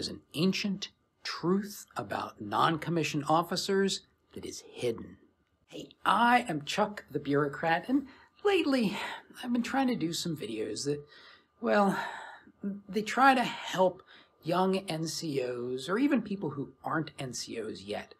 is an ancient truth about non-commissioned officers that is hidden. Hey, I am Chuck the Bureaucrat, and lately I've been trying to do some videos that, well, they try to help young NCOs, or even people who aren't NCOs yet,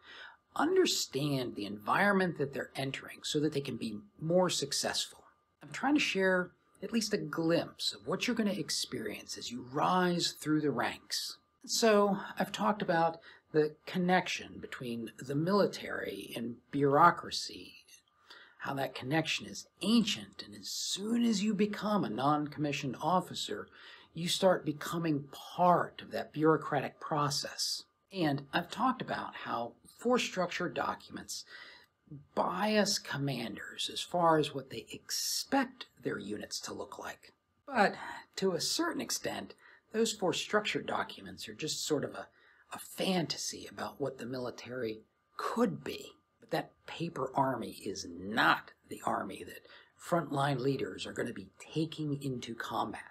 understand the environment that they're entering so that they can be more successful. I'm trying to share at least a glimpse of what you're going to experience as you rise through the ranks. So I've talked about the connection between the military and bureaucracy, how that connection is ancient, and as soon as you become a non-commissioned officer, you start becoming part of that bureaucratic process. And I've talked about how force structure documents bias commanders as far as what they expect their units to look like. But to a certain extent, those force structure documents are just sort of a fantasy about what the military could be. But that paper army is not the army that frontline leaders are going to be taking into combat.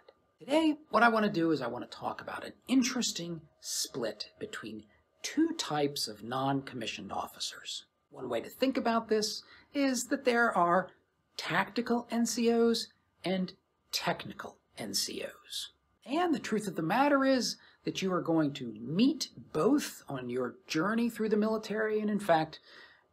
Today, what I want to do is I want to talk about an interesting split between two types of non-commissioned officers. One way to think about this is that there are tactical NCOs and technical NCOs. And the truth of the matter is that you are going to meet both on your journey through the military, and in fact,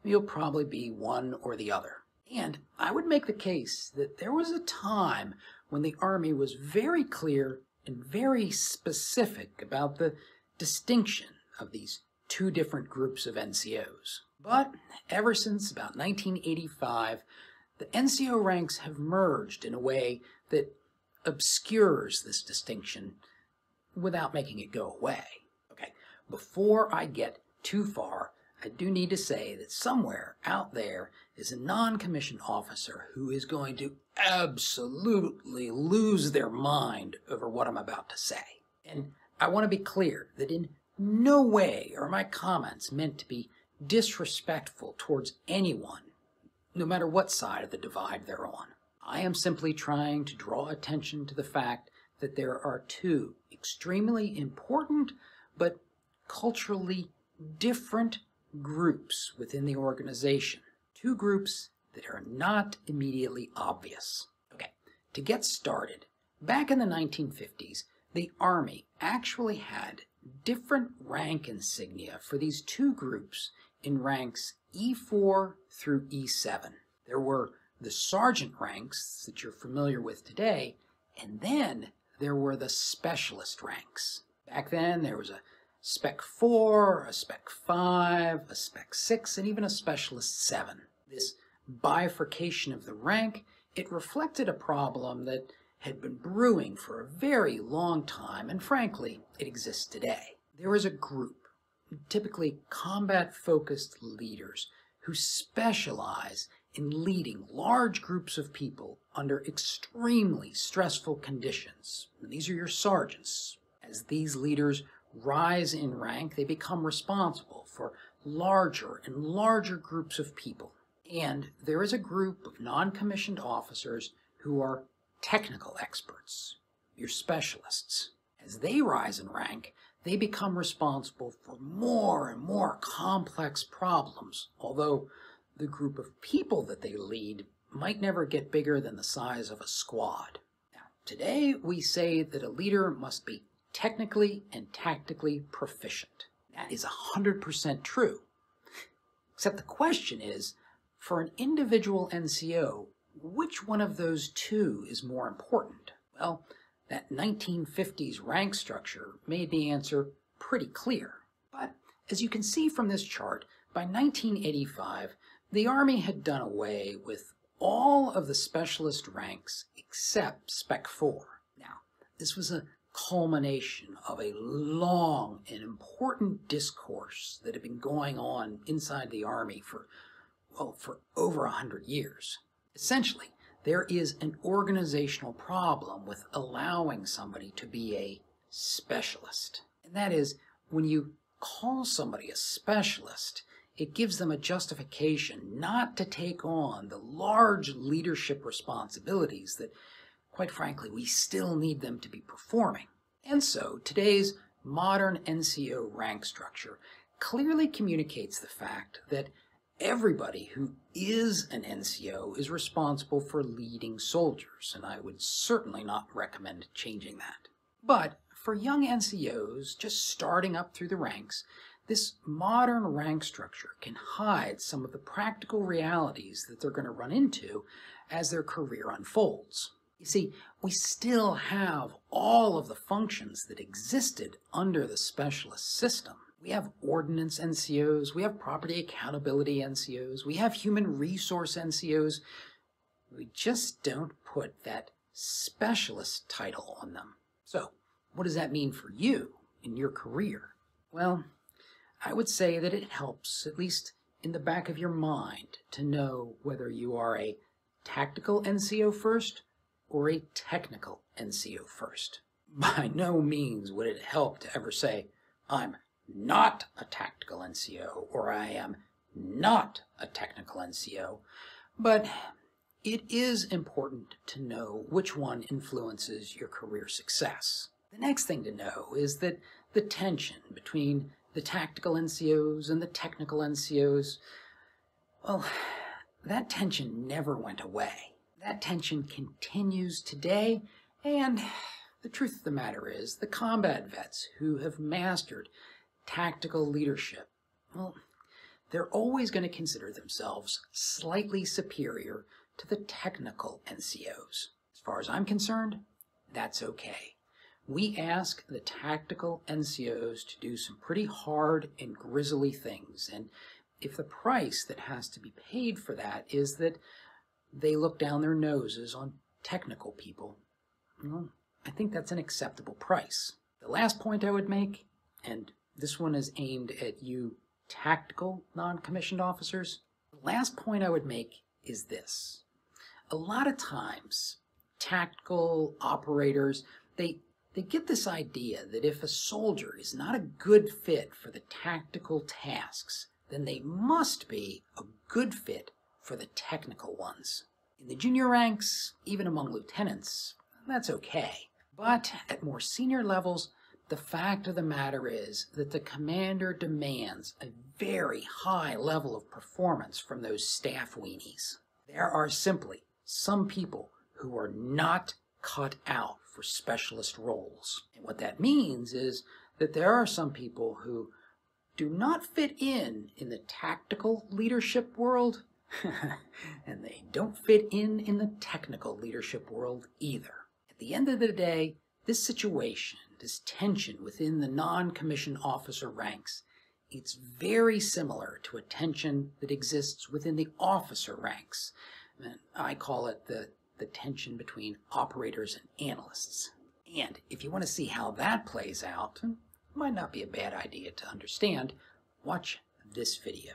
you'll probably be one or the other. And I would make the case that there was a time when the Army was very clear and very specific about the distinction of these two different groups of NCOs. But ever since about 1985, the NCO ranks have merged in a way that obscures this distinction without making it go away. Okay, before I get too far, I do need to say that somewhere out there is a non-commissioned officer who is going to absolutely lose their mind over what I'm about to say. And I want to be clear that in no way are my comments meant to be disrespectful towards anyone, no matter what side of the divide they're on. I am simply trying to draw attention to the fact that there are two extremely important but culturally different groups within the organization. Two groups that are not immediately obvious. Okay, to get started, back in the 1950s, the Army actually had different rank insignia for these two groups in ranks E4 through E7. There were the sergeant ranks that you're familiar with today, and then there were the specialist ranks. Back then, there was a Spec 4, a Spec 5, a Spec 6, and even a Specialist 7. This bifurcation of the rank, it reflected a problem that had been brewing for a very long time, and frankly, it exists today. There was a group, typically combat-focused leaders, who specialize in leading large groups of people under extremely stressful conditions. And these are your sergeants. As these leaders rise in rank, they become responsible for larger and larger groups of people. And there is a group of non-commissioned officers who are technical experts, your specialists. As they rise in rank, they become responsible for more and more complex problems, although the group of people that they lead might never get bigger than the size of a squad. Now, today we say that a leader must be technically and tactically proficient. That is 100% true. Except the question is, for an individual NCO, which one of those two is more important? Well, that 1950s rank structure made the answer pretty clear. But as you can see from this chart, by 1985, the Army had done away with all of the specialist ranks except Spec 4. Now, this was a culmination of a long and important discourse that had been going on inside the Army for over 100 years. Essentially, there is an organizational problem with allowing somebody to be a specialist. And that is, when you call somebody a specialist, it gives them a justification not to take on the large leadership responsibilities that, quite frankly, we still need them to be performing. And so today's modern NCO rank structure clearly communicates the fact that everybody who is an NCO is responsible for leading soldiers, and I would certainly not recommend changing that. But for young NCOs just starting up through the ranks, this modern rank structure can hide some of the practical realities that they're going to run into as their career unfolds. You see, we still have all of the functions that existed under the specialist system. We have ordnance NCOs, we have property accountability NCOs, we have human resource NCOs. We just don't put that specialist title on them. So, what does that mean for you in your career? Well, I would say that it helps, at least in the back of your mind, to know whether you are a tactical NCO first or a technical NCO first. By no means would it help to ever say, I'm not a tactical NCO, or I am not a technical NCO, but it is important to know which one influences your career success. The next thing to know is that the tension between the tactical NCOs and the technical NCOs, well, that tension never went away. That tension continues today, and the truth of the matter is the combat vets who have mastered tactical leadership, well, they're always going to consider themselves slightly superior to the technical NCOs. As far as I'm concerned, that's okay. We ask the tactical NCOs to do some pretty hard and grisly things, and if the price that has to be paid for that is that they look down their noses on technical people, well, I think that's an acceptable price. The last point I would make, and this one is aimed at you tactical non-commissioned officers. The last point I would make is this. A lot of times, tactical operators, they get this idea that if a soldier is not a good fit for the tactical tasks, then they must be a good fit for the technical ones. In the junior ranks, even among lieutenants, that's okay. But at more senior levels, the fact of the matter is that the commander demands a very high level of performance from those staff weenies. There are simply some people who are not cut out for specialist roles. And what that means is that there are some people who do not fit in the tactical leadership world, and they don't fit in the technical leadership world either. At the end of the day, this situation, this tension within the non-commissioned officer ranks, it's very similar to a tension that exists within the officer ranks. I call it the tension between operators and analysts. And if you want to see how that plays out, it might not be a bad idea to understand, watch this video.